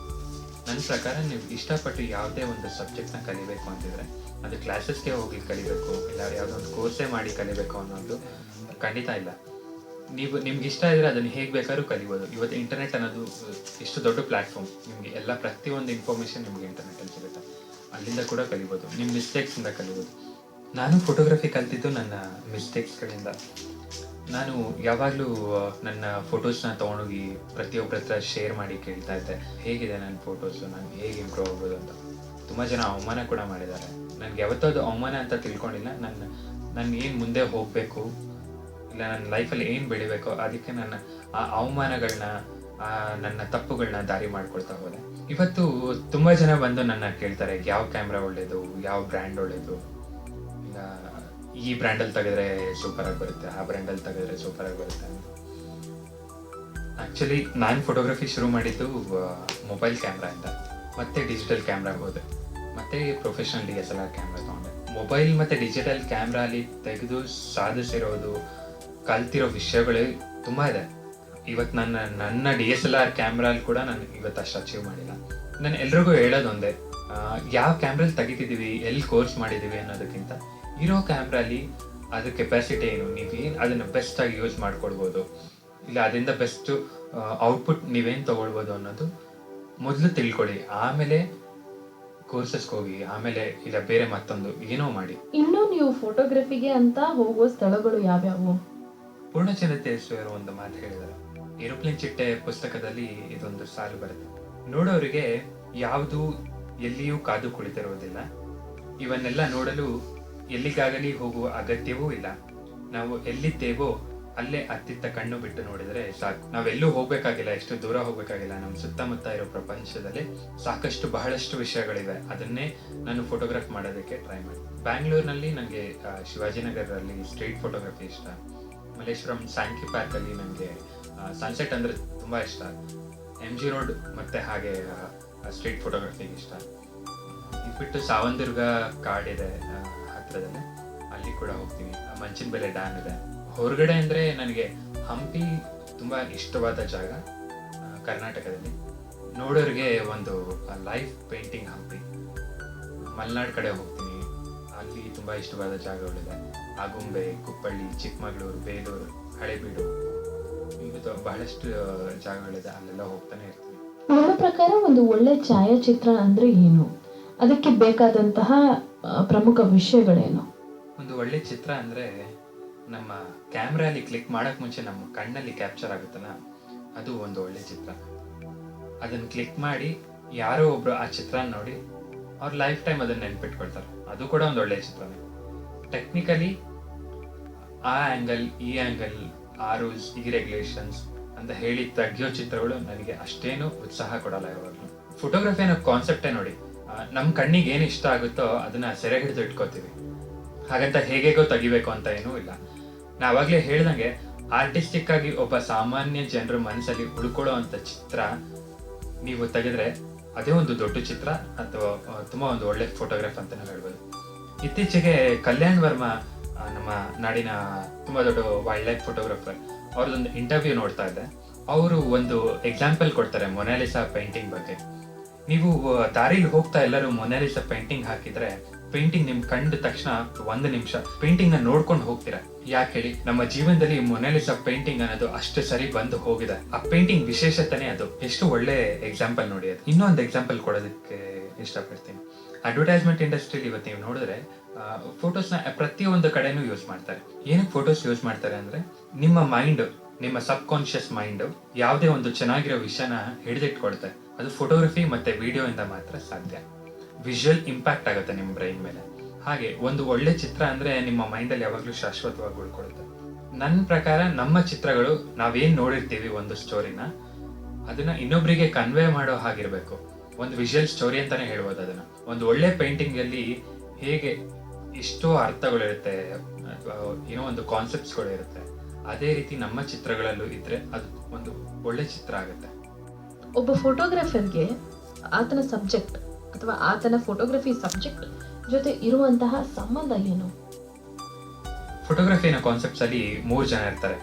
ನನ್ನ ಪ್ರಕಾರ ನೀವು ಇಷ್ಟಪಟ್ಟು ಯಾವುದೇ ಒಂದು ಸಬ್ಜೆಕ್ಟ್ನ ಕಲಿಬೇಕು ಅಂತಿದ್ರೆ ಅದು ಕ್ಲಾಸಸ್ಗೆ ಹೋಗಿ ಕಲಿಬೇಕು, ಇಲ್ಲ ಯಾವುದೋ ಒಂದು ಕೋರ್ಸೇ ಮಾಡಿ ಕಲಿಬೇಕು ಅನ್ನೋದು ಖಂಡಿತ ಇಲ್ಲ. ನಿಮ್ಗೆ ಇಷ್ಟ ಇದ್ರೆ ಅದನ್ನು ಹೇಗೆ ಬೇಕಾದ್ರೂ ಕಲಿಬೋದು. ಇವತ್ತು ಇಂಟರ್ನೆಟ್ ಅನ್ನೋದು ಎಷ್ಟು ದೊಡ್ಡ ಪ್ಲಾಟ್ಫಾರ್ಮ್, ನಿಮಗೆ ಎಲ್ಲ ಪ್ರತಿಯೊಂದು ಇನ್ಫಾರ್ಮೇಷನ್ ನಿಮಗೆ ಇಂಟರ್ನೆಟ್ಟಲ್ಲಿ ಸಿಗುತ್ತೆ, ಅಲ್ಲಿಂದ ಕೂಡ ಕಲಿಬೋದು, ನಿಮ್ಮ ಮಿಸ್ಟೇಕ್ಸಿಂದ ಕಲಿಬೋದು. ನಾನು ಫೋಟೋಗ್ರಫಿ ಕಲ್ತಿದ್ದು ನನ್ನ ಮಿಸ್ಟೇಕ್ಸ್ಗಳಿಂದ. ನಾನು ಯಾವಾಗಲೂ ನನ್ನ ಫೋಟೋಸ್ನ ತೊಗೊಂಡೋಗಿ ಪ್ರತಿಯೊಬ್ಬರ ಹತ್ರ ಶೇರ್ ಮಾಡಿ ಕೇಳ್ತಾ ಇದ್ದೆ, ಹೇಗಿದೆ ನನ್ನ ಫೋಟೋಸು, ನಾನು ಹೇಗೆ ಇಂಪ್ರೂವ್ ಆಗ್ಬೋದು ಅಂತ. ತುಂಬ ಜನ ಅವಮಾನ ಕೂಡ ಮಾಡಿದ್ದಾರೆ. ನನಗೆ ಯಾವತ್ತೂ ಅದು ಅವಮಾನ ಅಂತ ತಿಳ್ಕೊಂಡಿಲ್ಲ. ನಾನು ಏನು ಮುಂದೆ ಹೋಗಬೇಕು, ಇಲ್ಲ ನನ್ನ ಲೈಫಲ್ಲಿ ಏನು ಬೆಳಿಬೇಕು, ಅದಕ್ಕೆ ನನ್ನ ಆ ಅವಮಾನಗಳನ್ನ, ನನ್ನ ತಪ್ಪುಗಳನ್ನ ದಾರಿ ಮಾಡ್ಕೊಳ್ತಾ ಹೋದೆ. ಇವತ್ತು ತುಂಬ ಜನ ಬಂದು ನನ್ನ ಕೇಳ್ತಾರೆ, ಯಾವ ಕ್ಯಾಮ್ರಾ ಒಳ್ಳೇದು, ಯಾವ ಬ್ರ್ಯಾಂಡ್ ಒಳ್ಳೇದು, ಇಲ್ಲ ಈ ಬ್ರ್ಯಾಂಡಲ್ಲಿ ತೆಗೆದ್ರೆ ಸೂಪರಾಗಿ ಬರುತ್ತೆ, ಆ ಬ್ರ್ಯಾಂಡಲ್ಲಿ ತೆಗೆದ್ರೆ ಸೂಪರಾಗಿ ಬರುತ್ತೆ ಅಂತ. ಆ್ಯಕ್ಚುಲಿ ನಾನು ಫೋಟೋಗ್ರಫಿ ಶುರು ಮಾಡಿದ್ದು ಮೊಬೈಲ್ ಕ್ಯಾಮ್ರಾ ಇಂದ, ಮತ್ತೆ ಡಿಜಿಟಲ್ ಕ್ಯಾಮ್ರಾಗೆ ಹೋದೆ, ಮತ್ತೆ ಪ್ರೊಫೆಷನಲ್ DSLR ಕ್ಯಾಮ್ರಾ ತೊಗೊಂಡೆ. ಮೊಬೈಲ್ ಮತ್ತು ಡಿಜಿಟಲ್ ಕ್ಯಾಮ್ರಾಲಿ ತೆಗೆದು ಸಾಧಿಸಿರೋದು, ಕಲ್ತಿರೋ ವಿಷಯಗಳೇ ತುಂಬ ಇದೆ. ಇವತ್ತು ನನ್ನ DSLR ಕ್ಯಾಮ್ರಲ್ಲಿ ಕೂಡ ನಾನು ಇವತ್ತು ಅಷ್ಟು ಅಚೀವ್ ಮಾಡಿಲ್ಲ. ನಾನು ಎಲ್ರಿಗೂ ಹೇಳೋದೊಂದೇ, ಯಾವ ಕ್ಯಾಮ್ರಲ್ಲಿ ತೆಗಿತಿದ್ದೀವಿ, ಎಲ್ಲಿ ಕೋರ್ಸ್ ಮಾಡಿದ್ದೀವಿ ಅನ್ನೋದಕ್ಕಿಂತ ಇರೋ ಕ್ಯಾಮ್ರಲ್ಲಿ ಅದ್ರ ಕೆಪಾಸಿಟಿ ಏನು, ನೀವೇನು ಅದನ್ನು ಬೆಸ್ಟಾಗಿ ಯೂಸ್ ಮಾಡ್ಕೊಳ್ಬೋದು, ಇಲ್ಲ ಅದರಿಂದ ಬೆಸ್ಟ್ ಔಟ್ಪುಟ್ ನೀವೇನು ತೊಗೊಳ್ಬೋದು ಅನ್ನೋದು ಮೊದಲು ತಿಳ್ಕೊಳ್ಳಿ. ಆಮೇಲೆ ಕೋರ್ಸಸ್ಗೆ ಹೋಗಿ, ಆಮೇಲೆ ಇಲ್ಲ ಬೇರೆ ಮತ್ತೊಂದು ಏನೋ ಮಾಡಿ. ಇನ್ನು ನೀವು ಫೋಟೋಗ್ರಫಿಗೆ ಅಂತ ಹೋಗುವ ಸ್ಥಳಗಳು ಯಾವ್ಯಾವು? ಪೂರ್ಣಚಂದ್ರ ತೇಜಸ್ವಿಯವರು ಒಂದು ಮಾತು ಹೇಳಿದ್ದಾರೆ, ಏರೋಪ್ಲೇನ್ ಚಿಟ್ಟೆ ಪುಸ್ತಕದಲ್ಲಿ ಇದೊಂದು ಸಾಲು ಬರುತ್ತೆ, ನೋಡೋರಿಗೆ ಯಾವುದು ಎಲ್ಲಿಯೂ ಕಾದು ಕುಳಿತಿರುವುದಿಲ್ಲ, ಇವನ್ನೆಲ್ಲ ನೋಡಲು ಎಲ್ಲಿಗಾಗಲಿ ಹೋಗುವ ಅಗತ್ಯವೂ ಇಲ್ಲ, ನಾವು ಎಲ್ಲಿದ್ದೇವೋ ಅಲ್ಲೇ ಅತ್ತಿತ್ತ ಕಣ್ಣು ಬಿಟ್ಟು ನೋಡಿದರೆ ಸಾಕು, ನಾವೆಲ್ಲೂ ಹೋಗ್ಬೇಕಾಗಿಲ್ಲ, ಎಷ್ಟು ದೂರ ಹೋಗ್ಬೇಕಾಗಿಲ್ಲ, ನಮ್ಮ ಸುತ್ತಮುತ್ತ ಇರೋ ಪ್ರಪಂಚದಲ್ಲಿ ಸಾಕಷ್ಟು ಬಹಳಷ್ಟು ವಿಷಯಗಳಿವೆ. ಅದನ್ನೇ ನಾನು ಫೋಟೋಗ್ರಾಫ್ ಮಾಡೋದಕ್ಕೆ ಟ್ರೈ ಮಾಡಿ. ಬ್ಯಾಂಗ್ಳೂರ್ನಲ್ಲಿ ನನಗೆ ಶಿವಾಜಿನಗರಲ್ಲಿ ಸ್ಟ್ರೀಟ್ ಫೋಟೋಗ್ರಫಿ ಇಷ್ಟ, ಮಲ್ಲೇಶ್ವರಂ ಸ್ಯಾಂಕಿ ಪಾರ್ಕಲ್ಲಿ ನನಗೆ ಸನ್ಸೆಟ್ ಅಂದರೆ ತುಂಬ ಇಷ್ಟ, MG ರೋಡ್ ಮತ್ತು ಹಾಗೆ ಸ್ಟ್ರೀಟ್ ಫೋಟೋಗ್ರಫಿಗೆ ಇಷ್ಟ. ಇದು ಬಿಟ್ಟು ಸಾವಂದುರ್ಗ ಕಾಡಿದೆ ಹತ್ತಿರದಲ್ಲಿ, ಅಲ್ಲಿ ಕೂಡ ಹೋಗ್ತೀನಿ. ಮಂಚಿನ ಬೆಲೆ ಡ್ಯಾಮ್ ಇದೆ. ಹೊರಗಡೆ ಅಂದರೆ ನನಗೆ ಹಂಪಿ ತುಂಬ ಇಷ್ಟವಾದ ಜಾಗ ಕರ್ನಾಟಕದಲ್ಲಿ. ನೋಡೋರಿಗೆ ಒಂದು ಲೈಫ್ ಪೇಂಟಿಂಗ್ ಹಂಪಿ. ಮಲೆನಾಡು ಕಡೆ ಹೋಗ್ತೀನಿ, ಅಲ್ಲಿ ತುಂಬ ಇಷ್ಟವಾದ ಜಾಗಗಳಿದೆ. ಆಗುಂಬೆ, ಕುಪ್ಪಳ್ಳಿ, ಚಿಕ್ಕಮಗಳೂರು, ಬೇಲೂರು, ಹಳೇಬೀಡು, ಇವತ್ತು ಬಹಳಷ್ಟು ಜಾಗಗಳಿದೆ, ಅಲ್ಲೆಲ್ಲ ಹೋಗ್ತಾನೆ ಇರ್ತೀನಿ. ನನ್ನ ಪ್ರಕಾರ ಒಂದು ಒಳ್ಳೆ ಛಾಯಾಚಿತ್ರ ಅಂದ್ರೆ ಏನು, ಅದಕ್ಕೆ ಬೇಕಾದಂತಹ ಪ್ರಮುಖ ವಿಷಯಗಳೇನು? ಒಂದು ಒಳ್ಳೆ ಚಿತ್ರ ಅಂದರೆ ನಮ್ಮ ಕ್ಯಾಮ್ರಲ್ಲಿ ಕ್ಲಿಕ್ ಮಾಡೋಕ್ಕೆ ಮುಂಚೆ ನಮ್ಮ ಕಣ್ಣಲ್ಲಿ ಕ್ಯಾಪ್ಚರ್ ಆಗುತ್ತಲ್ಲ, ಅದು ಒಂದು ಒಳ್ಳೆ ಚಿತ್ರ. ಅದನ್ನು ಕ್ಲಿಕ್ ಮಾಡಿ ಯಾರೋ ಒಬ್ರು ಆ ಚಿತ್ರ ನೋಡಿ ಅವ್ರ ಲೈಫ್ ಟೈಮ್ ಅದನ್ನು ನೆನ್ಪಿಟ್ಕೊಳ್ತಾರೆ, ಅದು ಕೂಡ ಒಂದು ಒಳ್ಳೆ ಚಿತ್ರನೇ. ಟೆಕ್ನಿಕಲಿ ಆ ಆ್ಯಂಗಲ್, ಈ ಆ್ಯಂಗಲ್, ಆ ರೂಲ್ಸ್, ಈ ರೆಗ್ಯುಲೇಷನ್ಸ್ ಅಂತ ಹೇಳಿ ತೆಗಿಯೋ ಚಿತ್ರಗಳು ನನಗೆ ಅಷ್ಟೇನು ಉತ್ಸಾಹ ಕೊಡಲ್ಲ ಯಾವಾಗಲೂ. ಫೋಟೋಗ್ರಫಿ ಅನ್ನೋ ಕಾನ್ಸೆಪ್ಟೇ ನೋಡಿ, ನಮ್ಮ ಕಣ್ಣಿಗೆ ಏನು ಇಷ್ಟ ಆಗುತ್ತೋ ಅದನ್ನು ಸೆರೆ ಹಿಡಿದು ಇಟ್ಕೋತೀವಿ, ಹಾಗಂತ ಹೇಗೇಗೋ ತೆಗಿಬೇಕು ಅಂತ ಏನೂ ಇಲ್ಲ. ನಾವಾಗಲೇ ಹೇಳ್ದಂಗೆ ಆರ್ಟಿಸ್ಟಿಕ್ ಆಗಿ ಒಬ್ಬ ಸಾಮಾನ್ಯ ಜನರ ಮನಸ್ಸಲ್ಲಿ ಉಳ್ಕೊಳ್ಳೋ ಅಂಥ ಚಿತ್ರ ನೀವು ತೆಗೆದ್ರೆ ಅದೇ ಒಂದು ದೊಡ್ಡ ಚಿತ್ರ ಅಥವಾ ತುಂಬ ಒಂದು ಒಳ್ಳೆ ಫೋಟೋಗ್ರಾಫ್ ಅಂತ ನಾವು ಹೇಳ್ಬೋದು. ಇತ್ತೀಚೆಗೆ ಕಲ್ಯಾಣ್ ವರ್ಮಾ, ನಮ್ಮ ನಾಡಿನ ತುಂಬ ದೊಡ್ಡ ವೈಲ್ಡ್ ಲೈಫ್ ಫೋಟೋಗ್ರಾಫರ್, ಅವ್ರದ್ದೊಂದು ಇಂಟರ್ವ್ಯೂ ನೋಡ್ತಾ ಇದ್ದೆ. ಅವರು ಒಂದು ಎಕ್ಸಾಂಪಲ್ ಕೊಡ್ತಾರೆ ಮೊನಾಲಿಸಾ ಪೇಂಟಿಂಗ್ ಬಗ್ಗೆ. ನೀವು ದಾರಿಲಿ ಹೋಗ್ತಾ ಎಲ್ಲರೂ ಮೊನಾಲಿಸಾ ಪೇಂಟಿಂಗ್ ಹಾಕಿದ್ರೆ ಪೇಂಟಿಂಗ್ ನಿಮ್ ಕಂಡ ತಕ್ಷಣ 1 ನಿಮಿಷ ಪೇಂಟಿಂಗ್ ನ ನೋಡ್ಕೊಂಡು ಹೋಗ್ತೀರಾ. ಯಾಕೆ ಹೇಳಿ, ನಮ್ಮ ಜೀವನದಲ್ಲಿ ಮೊನಾಲಿಸಾ ಪೇಂಟಿಂಗ್ ಅನ್ನೋದು ಅಷ್ಟು ಸರಿ ಬಂದು ಹೋಗಿದೆ. ಆ ಪೇಂಟಿಂಗ್ ವಿಶೇಷತೆನೆ ಅದು. ಎಷ್ಟು ಒಳ್ಳೆ ಎಕ್ಸಾಂಪಲ್ ನೋಡಿ ಅದು. ಇನ್ನೊಂದು ಎಕ್ಸಾಂಪಲ್ ಕೊಡೋದಕ್ಕೆ ಇಷ್ಟಪಡ್ತೀನಿ. ಅಡ್ವರ್ಟೈಸ್ಮೆಂಟ್ ಇಂಡಸ್ಟ್ರಿಲಿ ಇವತ್ತು ನೀವು ನೋಡಿದ್ರೆ ಫೋಟೋಸ್ನ ಪ್ರತಿಯೊಂದು ಕಡೆನೂ ಯೂಸ್ ಮಾಡ್ತಾರೆ. ಏನಕ್ಕೆ ಫೋಟೋಸ್ ಯೂಸ್ ಮಾಡ್ತಾರೆ ಅಂದ್ರೆ, ನಿಮ್ಮ ಮೈಂಡ್, ನಿಮ್ಮ ಸಬ್ ಕಾನ್ಶಿಯಸ್ ಮೈಂಡ್ ಯಾವುದೇ ಒಂದು ಚೆನ್ನಾಗಿರೋ ವಿಷಯನ ಹಿಡಿದಿಟ್ಕೊಡುತ್ತೆ. ಅದು ಫೋಟೋಗ್ರಫಿ ಮತ್ತೆ ವಿಡಿಯೋ ಇಂದ ಮಾತ್ರ ಸಾಧ್ಯ. ವಿಜುವಲ್ ಇಂಪ್ಯಾಕ್ಟ್ ಆಗುತ್ತೆ ನಿಮ್ಮ ಬ್ರೈನ್ ಮೇಲೆ. ಹಾಗೆ ಒಂದು ಒಳ್ಳೆ ಚಿತ್ರ ಅಂದ್ರೆ ನಿಮ್ಮ ಮೈಂಡ್ ಅಲ್ಲಿ ಯಾವಾಗ್ಲೂ ಶಾಶ್ವತವಾಗಿ ಉಳ್ಕೊಳ್ಳುತ್ತೆ. ನನ್ನ ಪ್ರಕಾರ ನಮ್ಮ ಚಿತ್ರಗಳು ನಾವೇನ್ ನೋಡಿರ್ತೀವಿ ಒಂದು ಸ್ಟೋರಿನ, ಅದನ್ನ ಇನ್ನೊಬ್ರಿಗೆ ಕನ್ವೆ ಮಾಡೋ ಹಾಗಿರ್ಬೇಕು. ಒಂದು ವಿಜುವಲ್ ಸ್ಟೋರಿ ಅಂತಾನೆ ಹೇಳ್ಬೋದು ಅದನ್ನ. ಒಂದು ಒಳ್ಳೆ ಪೇಂಟಿಂಗ್ ಅಲ್ಲಿ ಹೇಗೆ ಎಷ್ಟೋ ಅರ್ಥಗಳಿರುತ್ತೆ ಅಥವಾ ಏನೋ ಒಂದು ಕಾನ್ಸೆಪ್ಟ್ಸ್ಗಳು ಇರುತ್ತೆ, ಅದೇ ರೀತಿ ನಮ್ಮ ಚಿತ್ರಗಳಲ್ಲೂ ಇದ್ರೆ ಅದು ಒಂದು ಒಳ್ಳೆ ಚಿತ್ರ ಆಗುತ್ತೆ. ಒಬ್ಬ ಫೋಟೋಗ್ರಾಫರ್ಗೆ ಆತನ ಸಬ್ಜೆಕ್ಟ್ ಅಥವಾ ಆತನ ಫೋಟೋಗ್ರಫಿ ಸಬ್ಜೆಕ್ಟ್ ಜೊತೆ ಇರುವಂತಹ ಸಂಬಂಧ ಏನು? ಫೋಟೋಗ್ರಫಿನ ಕಾನ್ಸೆಪ್ಟ್ಸ್ ಅಲ್ಲಿ 3 ಜನ ಇರ್ತಾರೆ.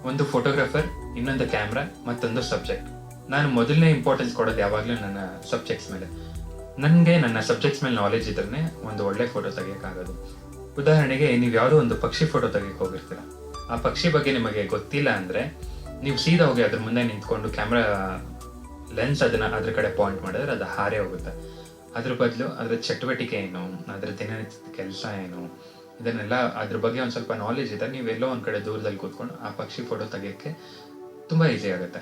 ಒಂದು ಫೋಟೋಗ್ರಾಫರ್, ಇನ್ನೊಂದು ಕ್ಯಾಮ್ರಾ, ಮತ್ತೊಂದು ಸಬ್ಜೆಕ್ಟ್. ನಾನು ಮೊದಲನೇ ಇಂಪಾರ್ಟೆನ್ಸ್ ಕೊಡೋದು ಯಾವಾಗ್ಲೂ ನನ್ನ ಸಬ್ಜೆಕ್ಟ್ಸ್ ಮೇಲೆ. ನನಗೆ ನನ್ನ ಸಬ್ಜೆಕ್ಟ್ಸ್ ಮೇಲೆ ನಾಲೆಜ್ ಇದ್ರೆ ಒಂದು ಒಳ್ಳೆ ಫೋಟೋ ತೆಗಿಯೋಕ್ಕಾಗೋದು. ಉದಾಹರಣೆಗೆ, ನೀವು ಯಾವುದೋ ಒಂದು ಪಕ್ಷಿ ಫೋಟೋ ತೆಗಿಯಕ್ಕೆ ಹೋಗಿರ್ತೀರ. ಆ ಪಕ್ಷಿ ಬಗ್ಗೆ ನಿಮಗೆ ಗೊತ್ತಿಲ್ಲ ಅಂದ್ರೆ ನೀವು ಸೀದಾ ಹೋಗಿ ಅದ್ರ ಮುಂದೆ ನಿಂತ್ಕೊಂಡು ಕ್ಯಾಮ್ರಾ ಲೆನ್ಸ್ ಅದ್ರ ಕಡೆ ಪಾಯಿಂಟ್ ಮಾಡಿದ್ರೆ ಅದು ಹಾರೇ ಹೋಗುತ್ತೆ. ಅದ್ರ ಬದಲು ಅದ್ರ ಚಟುವಟಿಕೆ ಏನು, ಅದ್ರ ದಿನನಿತ್ಯದ ಕೆಲಸ ಏನು, ಇದನ್ನೆಲ್ಲ ಅದ್ರ ಬಗ್ಗೆ ಒಂದು ಸ್ವಲ್ಪ ನಾಲೆಜ್ ಇದ್ದರೆ ನೀವೆಲ್ಲೋ ಒಂದ್ ಕಡೆ ದೂರದಲ್ಲಿ ಕೂತ್ಕೊಂಡು ಆ ಪಕ್ಷಿ ಫೋಟೋ ತೆಗಿಯೋಕ್ಕೆ ತುಂಬಾ ಈಸಿ ಆಗುತ್ತೆ.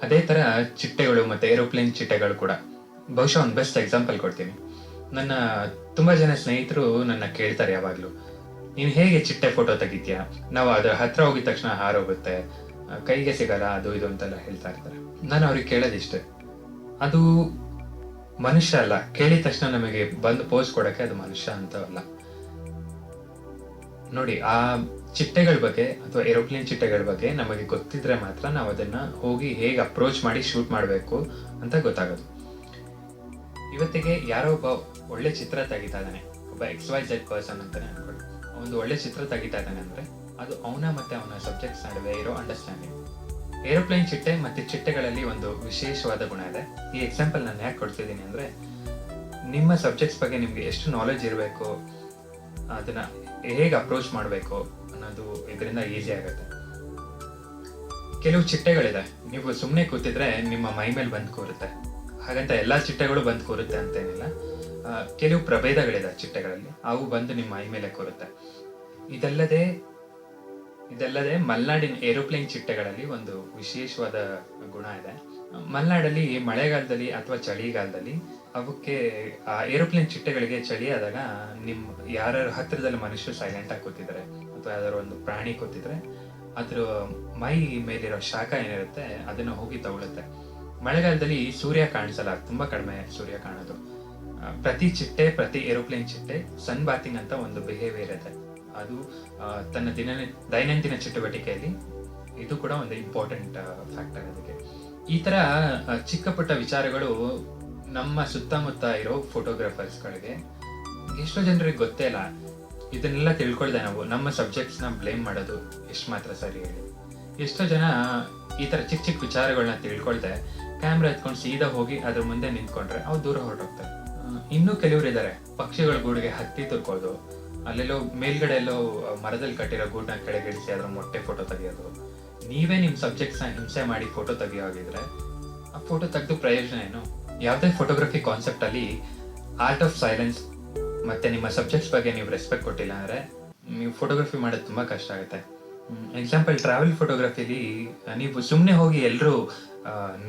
ಅದೇ ತರ ಚಿಟ್ಟೆಗಳು ಮತ್ತೆ ಏರೋಪ್ಲೇನ್ ಚಿಟ್ಟೆಗಳು ಕೂಡ. ಬಹುಶಃ ಒಂದು ಬೆಸ್ಟ್ ಎಕ್ಸಾಂಪಲ್ ಕೊಡ್ತೀನಿ. ನನ್ನ ತುಂಬಾ ಜನ ಸ್ನೇಹಿತರು ನನ್ನ ಕೇಳ್ತಾರೆ ಯಾವಾಗ್ಲೂ, ನೀನ್ ಹೇಗೆ ಚಿಟ್ಟೆ ಫೋಟೋ ತೆಗಿತೀಯಾ, ನಾವು ಅದ್ರ ಹತ್ರ ಹೋಗಿದ ತಕ್ಷಣ ಹಾರೋಗುತ್ತೆ, ಕೈಗೆ ಸಿಗಲ್ಲ, ಅದು ಇದು ಅಂತೆಲ್ಲ ಹೇಳ್ತಾ ಇರ್ತಾರೆ. ನಾನು ಅವ್ರಿಗೆ ಕೇಳೋದಿಷ್ಟೇ, ಅದು ಮನುಷ್ಯ ಅಲ್ಲ. ಕೇಳಿದ ತಕ್ಷಣ ನಮಗೆ ಬಂದು ಪೋಸ್ ಕೊಡಕ್ಕೆ ಅದು ಮನುಷ್ಯ ಅಂತ ಅಲ್ಲ. ನೋಡಿ, ಆ ಚಿಟ್ಟೆಗಳ ಬಗ್ಗೆ ಅಥವಾ ಏರೋಪ್ಲೇನ್ ಚಿಟ್ಟೆಗಳ ಬಗ್ಗೆ ನಮಗೆ ಗೊತ್ತಿದ್ರೆ ಮಾತ್ರ ನಾವು ಅದನ್ನ ಹೋಗಿ ಹೇಗೆ ಅಪ್ರೋಚ್ ಮಾಡಿ ಶೂಟ್ ಮಾಡಬೇಕು ಅಂತ ಗೊತ್ತಾಗೋದು. ಇವತ್ತಿಗೆ ಯಾರೋ ಒಬ್ಬ ಒಳ್ಳೆ ಚಿತ್ರ ತೆಗಿತಾ ಇದ್ದಾನೆ, ಒಬ್ಬ XYZ ಪರ್ಸನ್ ಅಂತಾನೆ ಅನ್ಕೊಳ್ಳಿ. ಒಂದು ಒಳ್ಳೆ ಚಿತ್ರ ತೆಗಿತಾ ಇದ್ದಾನೆ ಅಂದ್ರೆ ಅದು ಅವನ ಮತ್ತೆ ಅವನ ಸಬ್ಜೆಕ್ಟ್ಸ್ ನಡುವೆ ಇರೋ ಅಂಡರ್ಸ್ಟ್ಯಾಂಡಿಂಗ್. ಏರೋಪ್ಲೇನ್ ಚಿಟ್ಟೆ ಮತ್ತೆ ಚಿಟ್ಟೆಗಳಲ್ಲಿ ಒಂದು ವಿಶೇಷವಾದ ಗುಣ ಇದೆ. ಈ ಎಕ್ಸಾಂಪಲ್ ನಾನು ಯಾಕೆ ಕೊಡ್ತಿದ್ದೀನಿ ಅಂದ್ರೆ, ನಿಮ್ಮ ಸಬ್ಜೆಕ್ಟ್ಸ್ ಬಗ್ಗೆ ನಿಮ್ಗೆ ಎಷ್ಟು ನಾಲೆಜ್ ಇರಬೇಕು, ಅದನ್ನ ಹೇಗೆ ಅಪ್ರೋಚ್ ಮಾಡಬೇಕು ಅನ್ನೋದು ಇದರಿಂದ ಈಸಿ ಆಗುತ್ತೆ. ಕೆಲವು ಚಿಟ್ಟೆಗಳಿದೆ, ನೀವು ಸುಮ್ಮನೆ ಕೂತಿದ್ರೆ ನಿಮ್ಮ ಮೈ ಮೇಲೆ ಬಂದು ಕೂರುತ್ತೆ. ಹಾಗಂತ ಎಲ್ಲಾ ಚಿಟ್ಟೆಗಳು ಬಂದು ಕೂರುತ್ತೆ ಅಂತೇನಿಲ್ಲ. ಕೆಲವು ಪ್ರಭೇದಗಳಿದೆ ಚಿಟ್ಟೆಗಳಲ್ಲಿ, ಅವು ಬಂದು ನಿಮ್ಮ ಮೈ ಮೇಲೆ ಕೂರುತ್ತೆ. ಇದಲ್ಲದೆ ಮಲೆನಾಡಿನ ಏರೋಪ್ಲೇನ್ ಚಿಟ್ಟೆಗಳಲ್ಲಿ ಒಂದು ವಿಶೇಷವಾದ ಗುಣ ಇದೆ. ಮಲೆನಾಡಲ್ಲಿ ಮಳೆಗಾಲದಲ್ಲಿ ಅಥವಾ ಚಳಿಗಾಲದಲ್ಲಿ ಅವಕ್ಕೆ ಆ ಏರೋಪ್ಲೇನ್ ಚಿಟ್ಟೆಗಳಿಗೆ ಚಳಿ ಆದಾಗ ಯಾರ ಹತ್ತಿರದಲ್ಲಿ ಮನುಷ್ಯರು ಸೈಲೆಂಟ್ ಆಗಿ ಕೂತಿದ್ರೆ ಅಥವಾ ಯಾವ್ದಾದ್ರು ಒಂದು ಪ್ರಾಣಿ ಕೂತಿದ್ರೆ ಅದ್ರ ಮೈ ಮೇಲಿರೋ ಶಾಖ ಏನಿರುತ್ತೆ ಅದನ್ನ ಹೋಗಿ ತಗೊಳುತ್ತೆ. ಮಳೆಗಾಲದಲ್ಲಿ ಸೂರ್ಯ ಕಾಣಿಸಲ್ಲ, ತುಂಬಾ ಕಡಿಮೆ ಸೂರ್ಯ ಕಾಣೋದು. ಪ್ರತಿ ಏರೋಪ್ಲೇನ್ ಚಿಟ್ಟೆ ಸನ್ ಬಾತಿಂಗ್ ಅಂತ ಒಂದು ಬಿಹೇವಿಯರ್ ಇದೆ. ಅದು ತನ್ನ ದೈನಂದಿನ ಚಟುವಟಿಕೆಯಲ್ಲಿ ಇದು ಕೂಡ ಒಂದು ಇಂಪಾರ್ಟೆಂಟ್ ಫ್ಯಾಕ್ಟರ್. ಅದಕ್ಕೆ ಈ ತರ ಚಿಕ್ಕ ಪುಟ್ಟ ವಿಚಾರಗಳು ನಮ್ಮ ಸುತ್ತಮುತ್ತ ಇರೋ ಫೋಟೋಗ್ರಾಫರ್ಸ್ಗಳಿಗೆ ಎಷ್ಟೋ ಜನರಿಗೆ ಗೊತ್ತೇ ಇಲ್ಲ. ಇದನ್ನೆಲ್ಲ ತಿಳ್ಕೊಳ್ದೆ ನಾವು ನಮ್ಮ ಸಬ್ಜೆಕ್ಟ್ಸ್ನ ಬ್ಲೇಮ್ ಮಾಡೋದು ಎಷ್ಟು ಮಾತ್ರ ಸರಿ ಹೇಳಿ. ಎಷ್ಟೋ ಜನ ಈ ತರ ಚಿಕ್ಕ ಚಿಕ್ಕ ವಿಚಾರಗಳನ್ನ ತಿಳ್ಕೊಳ್ದೆ ಕ್ಯಾಮ್ರಾ ಎತ್ಕೊಂಡು ಸೀದಾ ಹೋಗಿ ಅದ್ರ ಮುಂದೆ ನಿಂತ್ಕೊಂಡ್ರೆ ಅವ್ರು ದೂರ ಹೊರಟೋಗ್ತಾರೆ. ಇನ್ನೂ ಕೆಲವರು ಇದ್ದಾರೆ, ಪಕ್ಷಿಗಳ ಗೂಡಿಗೆ ಹತ್ತಿ ತುರ್ಕೋದು, ಅಲ್ಲೆಲ್ಲೋ ಮೇಲ್ಗಡೆ ಎಲ್ಲೋ ಮರದಲ್ಲಿ ಕಟ್ಟಿರೋ ಗೂಡನ್ನ ಕೆಳಗಿಡಿಸಿ ಅದ್ರ ಮೊಟ್ಟೆ ಫೋಟೋ ತೆಗಿಯೋದು. ನೀವೇ ನಿಮ್ ಸಬ್ಜೆಕ್ಟ್ಸ್ನ ಹಿಂಸೆ ಮಾಡಿ ಫೋಟೋ ತೆಗಿಯೋಗಿದ್ರೆ ಆ ಫೋಟೋ ತೆಗೆದು ಪ್ರಯೋಜನ ಏನು? ಯಾವುದೇ ಫೋಟೋಗ್ರಫಿ ಕಾನ್ಸೆಪ್ಟ್ ಅಲ್ಲಿ ಆರ್ಟ್ ಆಫ್ ಸೈಲೆನ್ಸ್ ಮತ್ತೆ ನಿಮ್ಮ ಸಬ್ಜೆಕ್ಟ್ಸ್ ಬಗ್ಗೆ ನೀವು ರೆಸ್ಪೆಕ್ಟ್ ಕೊಟ್ಟಿಲ್ಲ ಅಂದ್ರೆ ನೀವು ಫೋಟೋಗ್ರಫಿ ಮಾಡೋದು ತುಂಬಾ ಕಷ್ಟ ಆಗುತ್ತೆ. ಎಕ್ಸಾಂಪಲ್, ಟ್ರಾವೆಲ್ ಫೋಟೋಗ್ರಫಿಲಿ ನೀವು ಸುಮ್ಮನೆ ಹೋಗಿ ಎಲ್ಲರೂ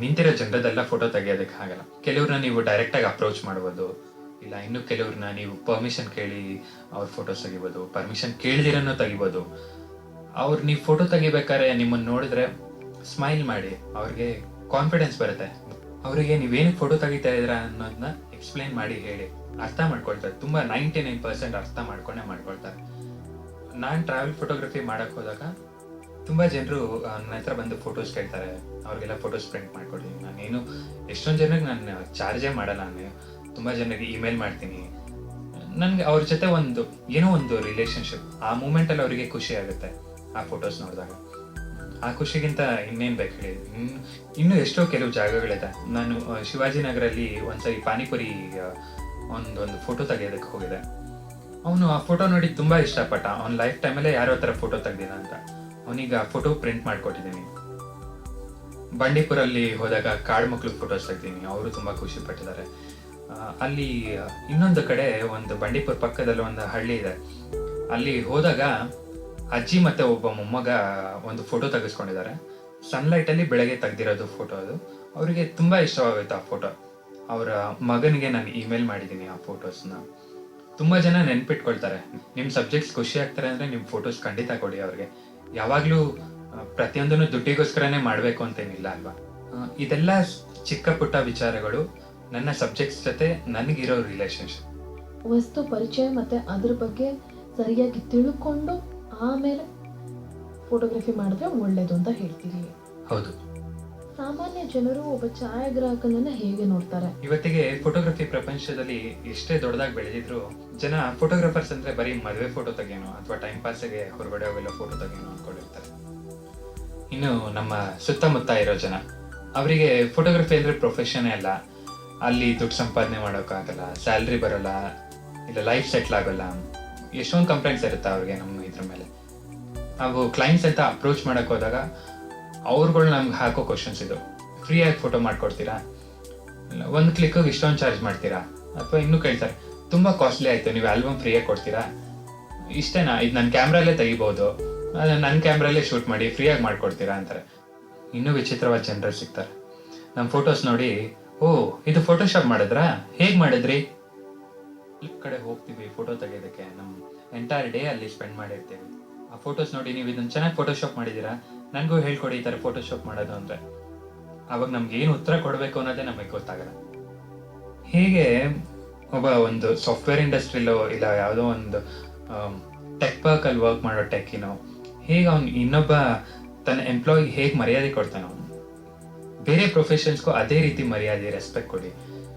ನಿಂತಿರೋ ಜನರದೆಲ್ಲ ಫೋಟೋ ತೆಗಿಯೋದಕ್ಕೆ ಆಗಲ್ಲ. ಕೆಲವ್ರನ್ನ ನೀವು ಡೈರೆಕ್ಟ್ ಆಗಿ ಅಪ್ರೋಚ್ ಮಾಡ್ಬೋದು, ಇಲ್ಲ ಇನ್ನು ಕೆಲವ್ರನ್ನ ನೀವು ಪರ್ಮಿಷನ್ ಕೇಳಿ ಅವ್ರ ಫೋಟೋಸ್ ತೆಗಿಬೋದು, ಪರ್ಮಿಷನ್ ಕೇಳ್ದಿರನ್ನು ತೆಗಿಬೋದು. ನೀವು ಫೋಟೋ ತೆಗಿಬೇಕಾದ್ರೆ ನಿಮ್ಮನ್ನ ನೋಡಿದ್ರೆ ಸ್ಮೈಲ್ ಮಾಡಿ, ಅವ್ರಿಗೆ ಕಾನ್ಫಿಡೆನ್ಸ್ ಬರುತ್ತೆ. ಅವರಿಗೆ ನೀವೇನು ಫೋಟೋ ತೆಗಿತಾ ಇದ್ರ ಅನ್ನೋದನ್ನ ಎಕ್ಸ್ಪ್ಲೈನ್ ಮಾಡಿ ಹೇಳಿ, ಅರ್ಥ ಮಾಡ್ಕೊಳ್ತಾರೆ. ತುಂಬಾ 99% ಅರ್ಥ ಮಾಡ್ಕೊಳ್ತಾರೆ. ನಾನು ಟ್ರಾವೆಲ್ ಫೋಟೋಗ್ರಫಿ ಮಾಡಕ್ ಹೋದಾಗ ತುಂಬಾ ಜನರು ನನ್ನ ಹತ್ರ ಬಂದು ಫೋಟೋಸ್ ಕೇಳ್ತಾರೆ. ಅವ್ರಿಗೆಲ್ಲ ಫೋಟೋಸ್ ಪ್ರಿಂಟ್ ಮಾಡ್ಕೊಡ್ತೀನಿ. ನಾನೇನು ಎಷ್ಟೊಂದು ಜನರಿಗೆ ನಾನು ಚಾರ್ಜೇ ಮಾಡಲ್ಲ. ನಾನು ತುಂಬಾ ಜನರಿಗೆ ಇಮೇಲ್ ಮಾಡ್ತೀನಿ. ನನ್ಗೆ ಅವ್ರ ಜೊತೆ ಏನೋ ಒಂದು ರಿಲೇಶನ್ಶಿಪ್, ಆ ಮೂಮೆಂಟ್ ಅಲ್ಲಿ ಅವರಿಗೆ ಖುಷಿ ಆಗುತ್ತೆ ಆ ಫೋಟೋಸ್ ನೋಡಿದಾಗ. ಆ ಖುಷಿಗಿಂತ ಇನ್ನೇನು ಬೇಕು ಹೇಳಿ. ಇನ್ನೂ ಎಷ್ಟೋ ಕೆಲವು ಜಾಗಗಳಿದೆ. ನಾನು ಶಿವಾಜಿನಗರಲ್ಲಿ ಒಂದ್ಸರಿ ಪಾನಿಪುರಿ ಒಂದು ಫೋಟೋ ತೆಗೆಯೋದಕ್ಕೆ ಹೋಗಿದೆ. ಅವನು ಆ ಫೋಟೋ ನೋಡಿ ತುಂಬ ಇಷ್ಟಪಟ್ಟ. ಅವ್ನ ಲೈಫ್ ಟೈಮಲ್ಲೇ ಯಾರೋ ಥರ ಫೋಟೋ ತೆಗ್ದಿನ ಅಂತ. ಅವನಿಗೆ ಆ ಫೋಟೋ ಪ್ರಿಂಟ್ ಮಾಡಿಕೊಟ್ಟಿದ್ದೀನಿ. ಬಂಡೀಪುರಲ್ಲಿ ಹೋದಾಗ ಕಾಡು ಮಕ್ಳು ಫೋಟೋಸ್ ತೆಗ್ದೀನಿ, ಅವರು ತುಂಬ ಖುಷಿ ಪಟ್ಟಿದ್ದಾರೆ. ಅಲ್ಲಿ ಇನ್ನೊಂದು ಕಡೆ ಒಂದು ಬಂಡೀಪುರ ಪಕ್ಕದಲ್ಲಿ ಒಂದು ಹಳ್ಳಿ ಇದೆ. ಅಲ್ಲಿ ಹೋದಾಗ ಅಜ್ಜಿ ಮತ್ತೆ ಒಬ್ಬ ಮೊಮ್ಮಗ ಒಂದು ಫೋಟೋ ತೆಗೆಸ್ಕೊಂಡಿದ್ದಾರೆ. ಸನ್ಲೈಟಲ್ಲಿ ಬೆಳಗ್ಗೆ ತೆಗ್ದಿರೋದು ಫೋಟೋ ಅದು. ಅವರಿಗೆ ತುಂಬ ಇಷ್ಟವಾಗುತ್ತೆ ಆ ಫೋಟೋ. ಅವರ ಮಗನಿಗೆ ನಾನು ಇಮೇಲ್ ಮಾಡಿದ್ದೀನಿ ಆ ಫೋಟೋಸ್ನ. ತುಂಬ ಜನ ನೆನ್ಪಿಟ್ಕೊಳ್ತಾರೆ. ನಿಮ್ಮ ಸಬ್ಜೆಕ್ಟ್ಸ್ ಖುಷಿ ಆಗ್ತಾರೆ ಅಂದರೆ ನಿಮ್ಮ ಫೋಟೋಸ್ ಖಂಡಿತ ಕೊಡಿ ಅವ್ರಿಗೆ. ಯಾವಾಗಲೂ ಪ್ರತಿಯೊಂದನ್ನು ದುಡ್ಡಿಗೋಸ್ಕರನೇ ಮಾಡಬೇಕು ಅಂತೇನಿಲ್ಲ ಅಲ್ವಾ. ಇದೆಲ್ಲ ಚಿಕ್ಕ ಪುಟ್ಟ ವಿಚಾರಗಳು ನನ್ನ ಸಬ್ಜೆಕ್ಟ್ಸ್ ಜೊತೆ ನನಗಿರೋ ರಿಲೇಶನ್ಶಿಪ್. ವಸ್ತು ಪರಿಚಯ ಮತ್ತು ಅದ್ರ ಬಗ್ಗೆ ಸರಿಯಾಗಿ ತಿಳ್ಕೊಂಡು ಆಮೇಲೆ ಫೋಟೋಗ್ರಫಿ ಮಾಡಿದ್ರೆ ಒಳ್ಳೇದು ಅಂತ ಹೇಳ್ತೀರಿ. ಹೌದು. ಸಾಮಾನ್ಯ ಜನರು ಒಬ್ಬ ಛಾಯಾಗ್ರಾಹಕನನ್ನ ಹೇಗೆ ನೋಡ್ತಾರೆ? ಇವತ್ತಿಗೆ ಫೋಟೋಗ್ರಫಿ ಪ್ರಪಂಚದಲ್ಲಿ ಎಷ್ಟೇ ದೊಡ್ಡದಾಗಿ ಬೆಳೆದಿದ್ರು ಜನ ಫೋಟೋಗ್ರಾಫರ್ಸ್ ಅಂದ್ರೆ ಬರೀ ಮದುವೆ ಫೋಟೋ ತೆಗೆಯೋನು ಅಥವಾ ಟೈಮ್ ಪಾಸ್ಗೆ ಹೊರಗಡೆ ಹೋಗೆಲ್ಲ ಫೋಟೋ ತೆಗೆಯೋನು ಅನ್ಕೊಂಡಿರ್ತಾರೆ. ಇನ್ನು ನಮ್ಮ ಸುತ್ತಮುತ್ತ ಇರೋ ಜನ, ಅವರಿಗೆ ಫೋಟೋಗ್ರಫಿ ಅಂದ್ರೆ ಪ್ರೊಫೆಷನ್ನೇ ಅಲ್ಲ. ಅಲ್ಲಿ ದುಡ್ಡು ಸಂಪಾದನೆ ಮಾಡೋಕ್ಕಾಗಲ್ಲ, ಸ್ಯಾಲ್ರಿ ಬರೋಲ್ಲ, ಇಲ್ಲ ಲೈಫ್ ಸೆಟ್ಲ್ ಆಗೋಲ್ಲ, ಎಷ್ಟೊಂದು ಕಂಪ್ಲೇಂಟ್ಸ್ ಇರುತ್ತೆ ಅವ್ರಿಗೆ ನಮ್ಮ ಇದ್ರ ಮೇಲೆ. ನಾವು ಕ್ಲೈಂಟ್ಸ್ ಅಂತ ಅಪ್ರೋಚ್ ಮಾಡಕ್ ಹೋದಾಗ ಅವ್ರುಗಳು ನಮ್ಗೆ ಹಾಕೋ ಕ್ವಶನ್ಸ್ ಇದು: ಫ್ರೀಯಾಗಿ ಫೋಟೋ ಮಾಡ್ಕೊಡ್ತೀರಾ? ಇಲ್ಲ ಒಂದು ಕ್ಲಿಕ್ಗೆ ಇಷ್ಟೊಂದು ಚಾರ್ಜ್ ಮಾಡ್ತೀರಾ? ಅಥವಾ ಇನ್ನೂ ಕೇಳ್ತಾರೆ, ತುಂಬ ಕಾಸ್ಟ್ಲಿ ಆಯಿತು, ನೀವು ಆಲ್ಬಮ್ ಫ್ರೀಯಾಗಿ ಕೊಡ್ತೀರಾ? ಇಷ್ಟೇನಾ? ಇದು ನನ್ನ ಕ್ಯಾಮ್ರಲ್ಲೇ ತೆಗಿಬೋದು, ನನ್ನ ಕ್ಯಾಮ್ರಲ್ಲೇ ಶೂಟ್ ಮಾಡಿ ಫ್ರೀಯಾಗಿ ಮಾಡ್ಕೊಡ್ತೀರಾ ಅಂತಾರೆ. ಇನ್ನೂ ವಿಚಿತ್ರವಾದ ಜನರು ಸಿಗ್ತಾರೆ. ನಮ್ಮ ಫೋಟೋಸ್ ನೋಡಿ, ಓ ಇದು ಫೋಟೋಶಾಪ್ ಮಾಡಿದ್ರಾ, ಹೇಗೆ ಮಾಡಿದ್ರಿ? ಫ್ಲಿಪ್ ಕಡೆ ಹೋಗ್ತೀವಿ ಫೋಟೋ ತೆಗೆಯೋದಕ್ಕೆ, ನಮ್ಮ ಎಂಟೈರ್ ಡೇ ಅಲ್ಲಿ ಸ್ಪೆಂಡ್ ಮಾಡಿರ್ತೀವಿ. ಆ ಫೋಟೋಸ್ ನೋಡಿ, ನೀವು ಇದನ್ನು ಚೆನ್ನಾಗಿ ಫೋಟೋಶಾಪ್ ಮಾಡಿದ್ದೀರಾ, ನನಗೂ ಹೇಳ್ಕೊಡಿ ಈ ಥರ ಫೋಟೋಶಾಪ್ ಮಾಡೋದು ಅಂದರೆ. ಅವಾಗ ನಮ್ಗೆ ಏನು ಉತ್ತರ ಕೊಡಬೇಕು ಅನ್ನೋದೇ ನಮಗೆ ಗೊತ್ತಾಗಲ್ಲ. ಹೇಗೆ ಒಬ್ಬ ಒಂದು ಸಾಫ್ಟ್ವೇರ್ ಇಂಡಸ್ಟ್ರಿಲೋ ಇಲ್ಲ ಯಾವುದೋ ಒಂದು ಟೆಕ್ ಪಾರ್ಕಲ್ಲಿ ವರ್ಕ್ ಮಾಡೋ ಟೆಕ್ಕಿನೋ ಹೇಗೆ ಅವ್ನು ಇನ್ನೊಬ್ಬ ತನ್ನ ಎಂಪ್ಲಾಯಿ ಹೇಗೆ ಮರ್ಯಾದೆ ಕೊಡ್ತಾನೋ, ಬೇರೆ ಪ್ರೊಫೆಷನ್ಸ್ಗೂ ಅದೇ ರೀತಿ ಮರ್ಯಾದೆ, ರೆಸ್ಪೆಕ್ಟ್ ಕೊಡಿ.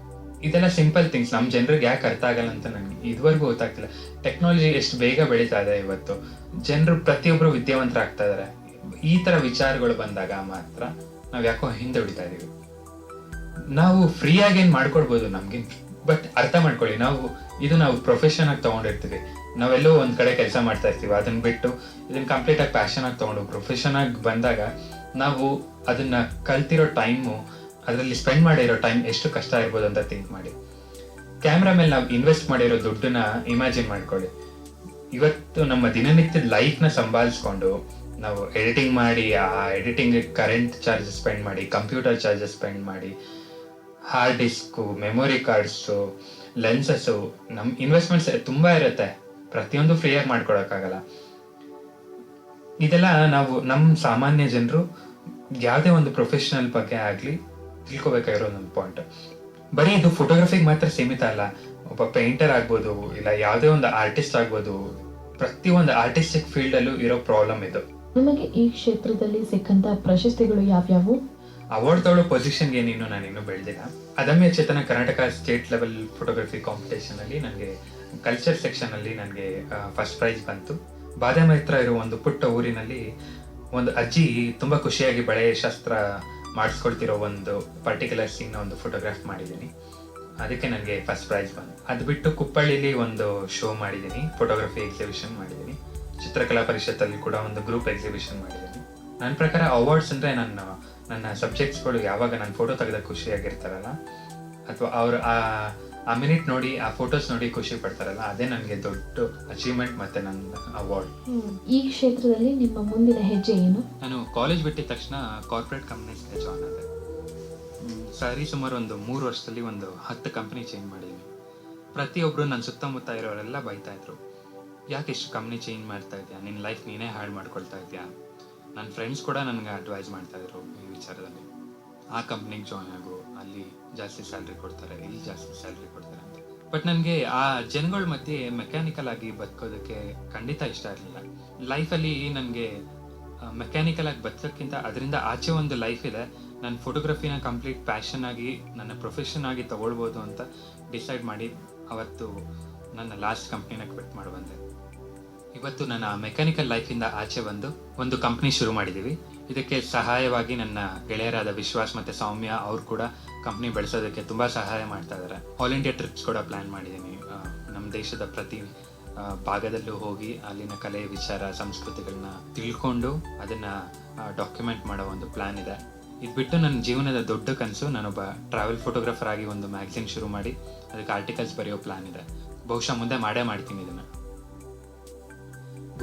ಇದೆಲ್ಲ ಸಿಂಪಲ್ ಥಿಂಗ್ಸ್ ನಮ್ಮ ಜನರಿಗೆ ಯಾಕೆ ಅರ್ಥ ಆಗಲ್ಲ ಅಂತ ನನಗೆ ಇದುವರೆಗೂ ಗೊತ್ತಾಗ್ತಿಲ್ಲ. ಟೆಕ್ನಾಲಜಿ ಎಷ್ಟು ಬೇಗ ಬೆಳೀತಾ ಇದೆ ಇವತ್ತು, ಜನರು ಪ್ರತಿಯೊಬ್ಬರು ವಿದ್ಯಾವಂತರಾಗ್ತಾ ಇದ್ದಾರೆ. ಈ ಥರ ವಿಚಾರಗಳು ಬಂದಾಗ ಮಾತ್ರ ನಾವು ಯಾಕೋ ಹಿಂದೆ ಉಳಿತಾ ಇದೀವಿ. ನಾವು ಫ್ರೀಯಾಗಿ ಏನು ಮಾಡ್ಕೊಡ್ಬೋದು ನಮ್ಗೆ, ಬಟ್ ಅರ್ಥ ಮಾಡ್ಕೊಳ್ಳಿ, ನಾವು ಪ್ರೊಫೆಷನ್ ಆಗಿ ತೊಗೊಂಡಿರ್ತೀವಿ. ನಾವೆಲ್ಲೋ ಒಂದು ಕಡೆ ಕೆಲಸ ಮಾಡ್ತಾ ಇರ್ತೀವಿ, ಅದನ್ನ ಬಿಟ್ಟು ಇದನ್ನ ಕಂಪ್ಲೀಟ್ ಆಗಿ ಪ್ಯಾಷನ್ ಆಗಿ ತೊಗೊಂಡು ಪ್ರೊಫೆಷನ್ ಆಗಿ ಬಂದಾಗ ನಾವು ಅದನ್ನ ಕಲ್ತಿರೋ ಟೈಮು, ಅದರಲ್ಲಿ ಸ್ಪೆಂಡ್ ಮಾಡಿರೋ ಟೈಮ್ ಎಷ್ಟು ಕಷ್ಟ ಇರ್ಬೋದು ಅಂತ ಥಿಂಕ್ ಮಾಡಿ. ಕ್ಯಾಮ್ರಾ ಮೇಲೆ ನಾವು ಇನ್ವೆಸ್ಟ್ ಮಾಡಿರೋ ದುಡ್ಡನ್ನ ಇಮ್ಯಾಜಿನ್ ಮಾಡ್ಕೊಳ್ಳಿ. ಇವತ್ತು ನಮ್ಮ ದಿನನಿತ್ಯದ ಲೈಫ್ನ ಸಂಭಾಳಿಸ್ಕೊಂಡು ನಾವು ಎಡಿಟಿಂಗ್ ಮಾಡಿ, ಆ ಎಡಿಟಿಂಗ್ ಕರೆಂಟ್ ಚಾರ್ಜಸ್ ಸ್ಪೆಂಡ್ ಮಾಡಿ, ಕಂಪ್ಯೂಟರ್ ಚಾರ್ಜಸ್ ಸ್ಪೆಂಡ್ ಮಾಡಿ, hard disk, memory cards, lenses, ನಮ್ಮ ಇನ್ವೆಸ್ಟ್ಮೆಂಟ್ಸ್ ತುಂಬ ಇರುತ್ತೆ. ಪ್ರತಿಯೊಂದು ಫ್ರೀಯಾಗಿ ಮಾಡ್ಕೊಳಕ್ಕಾಗಲ್ಲ. ಇದೆಲ್ಲ ನಾವು ನಮ್ಮ ಸಾಮಾನ್ಯ ಜನರು ಯಾವುದೇ ಒಂದು ಪ್ರೊಫೆಷನಲ್ ಬಗ್ಗೆ ಆಗಲಿ ತಿಳ್ಕೊಬೇಕಾಗಿರೋ ಒಂದು ಪಾಯಿಂಟ್. ಬರೀ ಇದು ಫೋಟೋಗ್ರಫಿಗೆ ಮಾತ್ರ ಸೀಮಿತ ಅಲ್ಲ. ಒಬ್ಬ ಪೇಂಟರ್ ಆಗ್ಬೋದು, ಇಲ್ಲ ಯಾವುದೇ ಒಂದು ಆರ್ಟಿಸ್ಟ್ ಆಗ್ಬೋದು. ಪ್ರತಿಯೊಂದು ಆರ್ಟಿಸ್ಟಿಕ್ ಫೀಲ್ಡಲ್ಲೂ ಇರೋ ಪ್ರಾಬ್ಲಮ್ ಇದು. ನಿಮಗೆ ಈ ಕ್ಷೇತ್ರದಲ್ಲಿ ಸಿಕ್ಕಂತ ಪ್ರಶಸ್ತಿಗಳು ಯಾವ್ಯಾವು? ಅವಾರ್ಡ್ ತಗೊಳ್ಳೋ ಪೊಸಿಷನ್ಗೆ ನಾನಿನ್ನೂ ಬೆಳೆದಿಲ್ಲ. Adamya Chetana Karnataka state level photography competition ಅಲ್ಲಿ ನನಗೆ ಕಲ್ಚರ್ ಸೆಕ್ಷನ್ ಅಲ್ಲಿ ನನಗೆ ಫಸ್ಟ್ ಪ್ರೈಸ್ ಬಂತು. ಬಾದಾಮಿ ಹತ್ರ ಇರೋ ಒಂದು ಪುಟ್ಟ ಊರಿನಲ್ಲಿ ಒಂದು ಅಜ್ಜಿ ತುಂಬಾ ಖುಷಿಯಾಗಿ ಬಳೆ ಶಾಸ್ತ್ರ ಮಾಡಿಸ್ಕೊಳ್ತಿರೋ ಒಂದು ಪರ್ಟಿಕ್ಯುಲರ್ ಸೀನ್ ಒಂದು ಫೋಟೋಗ್ರಾಫ್ ಮಾಡಿದ್ದೀನಿ. ಅದಕ್ಕೆ ನನಗೆ ಫಸ್ಟ್ ಪ್ರೈಸ್ ಬಂತು. ಅದು ಬಿಟ್ಟು ಕುಪ್ಪಳ್ಳಿಲಿ ಒಂದು ಶೋ ಮಾಡಿದ್ದೀನಿ, ಫೋಟೋಗ್ರಫಿ ಎಕ್ಸಿಬಿಷನ್ ಮಾಡಿದ್ದೀನಿ. ಚಿತ್ರಕಲಾ ಪರಿಷತ್ತಲ್ಲಿ ಕೂಡ ಒಂದು ಗ್ರೂಪ್ ಎಕ್ಸಿಬಿಷನ್ ಮಾಡಿದ್ದೀನಿ. ನನ್ನ ಪ್ರಕಾರ ಅವಾರ್ಡ್ಸ್ ಅಂದರೆ ನನ್ನ ಸಬ್ಜೆಕ್ಟ್ಸ್ಗಳು ಯಾವಾಗ ನಾನು ಫೋಟೋ ತೆಗೆದ ಖುಷಿಯಾಗಿರ್ತಾರಲ್ಲ, ಅಥವಾ ಅವರು ಆ ಮಿನಿಟ್ ನೋಡಿ, ಆ ಫೋಟೋಸ್ ನೋಡಿ ಖುಷಿ ಪಡ್ತಾರಲ್ಲ, ಅದೇ ನನಗೆ ದೊಡ್ಡ ಅಚೀವ್ಮೆಂಟ್ ಮತ್ತು ನನ್ನ ಅವಾರ್ಡ್. ಈ ಕ್ಷೇತ್ರದಲ್ಲಿ ನಿಮ್ಮ ಮುಂದಿನ ಹೆಜ್ಜೆ ಏನು? ನಾನು ಕಾಲೇಜ್ ಬಿಟ್ಟಿದ ತಕ್ಷಣ ಕಾರ್ಪೊರೇಟ್ ಕಂಪ್ನೀಸ್ಗೆ ಜಾಯ್ನ್ ಆದೆ. ಸುಮಾರು ಒಂದು 3 ವರ್ಷದಲ್ಲಿ ಒಂದು 10 ಕಂಪ್ನಿ ಚೇಂಜ್ ಮಾಡಿದ್ದೀನಿ. ಪ್ರತಿಯೊಬ್ಬರು ನನ್ನ ಸುತ್ತಮುತ್ತ ಇರೋರೆಲ್ಲ ಬೈತಾ ಇದ್ರು, ಯಾಕೆ ಇಷ್ಟು ಕಂಪ್ನಿ ಚೇಂಜ್ ಮಾಡ್ತಾ ಇದೆಯಾ, ನಿನ್ನ ಲೈಫ್ ನೀನೇ ಹಾಳು ಮಾಡ್ಕೊಳ್ತಾ ಇದೆಯಾ. ನನ್ನ ಫ್ರೆಂಡ್ಸ್ ಕೂಡ ನನಗೆ ಅಡ್ವೈಸ್ ಮಾಡ್ತಾ ಇದ್ರು ಈ ವಿಚಾರದಲ್ಲಿ. ಆ ಕಂಪ್ನಿಗೆ ಜಾಯ್ನ್ ಆಗು, ಅಲ್ಲಿ ಜಾಸ್ತಿ ಸ್ಯಾಲ್ರಿ ಕೊಡ್ತಾರೆ, ಇಲ್ಲಿ ಜಾಸ್ತಿ ಸ್ಯಾಲ್ರಿ ಕೊಡ್ತಾರೆ ಅಂತ. ಬಟ್ ನನಗೆ ಆ ಜನಗಳ ಮಧ್ಯೆ ಮೆಕ್ಯಾನಿಕಲ್ ಆಗಿ ಬದುಕೋದಕ್ಕೆ ಖಂಡಿತ ಇಷ್ಟ ಇರಲಿಲ್ಲ. ಲೈಫಲ್ಲಿ ನನಗೆ ಮೆಕ್ಯಾನಿಕಲ್ ಆಗಿ ಬದುಕೋಕ್ಕಿಂತ ಅದರಿಂದ ಆಚೆ ಒಂದು ಲೈಫ್ ಇದೆ. ನನ್ನ ಫೋಟೋಗ್ರಫಿನ ಕಂಪ್ಲೀಟ್ ಪ್ಯಾಷನ್ ಆಗಿ ನನ್ನ ಪ್ರೊಫೆಷನ್ ಆಗಿ ತಗೊಳ್ಬೋದು ಅಂತ ಡಿಸೈಡ್ ಮಾಡಿ ಅವತ್ತು ನನ್ನ ಲಾಸ್ಟ್ ಕಂಪ್ನಿನ ಕ್ವಿಟ್ ಮಾಡಿ ಬಂದೆ. ಇವತ್ತು ನನ್ನ ಮೆಕ್ಯಾನಿಕಲ್ ಲೈಫಿಂದ ಆಚೆ ಬಂದು ಒಂದು ಕಂಪ್ನಿ ಶುರು ಮಾಡಿದ್ದೀವಿ. ಇದಕ್ಕೆ ಸಹಾಯವಾಗಿ ನನ್ನ ಗೆಳೆಯರಾದ ವಿಶ್ವಾಸ್ ಮತ್ತು ಸೌಮ್ಯ ಅವ್ರು ಕೂಡ ಕಂಪ್ನಿ ಬೆಳೆಸೋದಕ್ಕೆ ತುಂಬ ಸಹಾಯ ಮಾಡ್ತಾ ಇದ್ದಾರೆ. ಆಲ್ ಇಂಡಿಯಾ ಟ್ರಿಪ್ಸ್ ಕೂಡ ಪ್ಲ್ಯಾನ್ ಮಾಡಿದ್ದೀನಿ. ನಮ್ಮ ದೇಶದ ಪ್ರತಿ ಭಾಗದಲ್ಲೂ ಹೋಗಿ ಅಲ್ಲಿನ ಕಲೆ, ವಿಚಾರ, ಸಂಸ್ಕೃತಿಗಳನ್ನ ತಿಳ್ಕೊಂಡು ಅದನ್ನು ಡಾಕ್ಯುಮೆಂಟ್ ಮಾಡೋ ಒಂದು ಪ್ಲ್ಯಾನ್ ಇದೆ. ಇದು ಬಿಟ್ಟು ನನ್ನ ಜೀವನದ ದೊಡ್ಡ ಕನಸು, ನಾನೊಬ್ಬ ಟ್ರಾವೆಲ್ ಫೋಟೋಗ್ರಾಫರ್ ಆಗಿ ಒಂದು ಮ್ಯಾಗ್ಝಿನ್ ಶುರು ಮಾಡಿ ಅದಕ್ಕೆ ಆರ್ಟಿಕಲ್ಸ್ ಬರೆಯೋ ಪ್ಲ್ಯಾನ್ ಇದೆ. ಬಹುಶಃ ಮುಂದೆ ಮಾಡ್ತೀನಿ ಇದನ್ನು.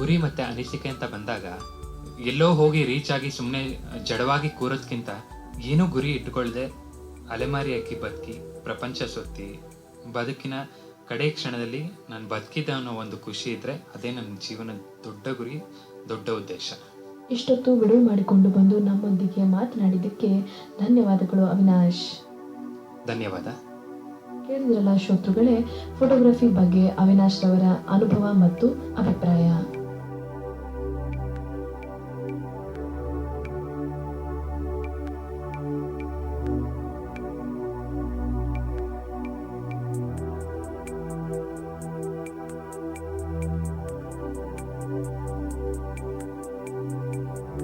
ಗುರಿ ಮತ್ತು ಅನಿಸಿಕೆ ಅಂತ ಬಂದಾಗ ಎಲ್ಲೋ ಹೋಗಿ ರೀಚ್ ಆಗಿ ಸುಮ್ಮನೆ ಜಡವಾಗಿ ಕೂರೋದ್ಕಿಂತ ಏನೂ ಗುರಿ ಇಟ್ಕೊಳ್ದೆ ಅಲೆಮಾರಿ ಹಾಕಿ ಬದುಕಿ ಪ್ರಪಂಚ ಸುತ್ತಿ ಬದುಕಿನ ಕಡೆ ಕ್ಷಣದಲ್ಲಿ ನಾನು ಬದುಕಿದ್ದೆ ಅನ್ನೋ ಒಂದು ಖುಷಿ ಇದ್ದರೆ ಅದೇ ನನ್ನ ಜೀವನದ ದೊಡ್ಡ ಗುರಿ, ದೊಡ್ಡ ಉದ್ದೇಶ. ಇಷ್ಟೊತ್ತು ಬಿಡುವು ಮಾಡಿಕೊಂಡು ಬಂದು ನಮ್ಮೊಂದಿಗೆ ಮಾತನಾಡಿದ್ದಕ್ಕೆ ಧನ್ಯವಾದಗಳು ಅವಿನಾಶ್. ಧನ್ಯವಾದ. ಕೇಳಿದ್ರಲ್ಲ ಶ್ರೋತೃಗಳೇ, ಫೋಟೋಗ್ರಫಿ ಬಗ್ಗೆ ಅವಿನಾಶ್ ರವರ ಅನುಭವ ಮತ್ತು ಅಭಿಪ್ರಾಯ.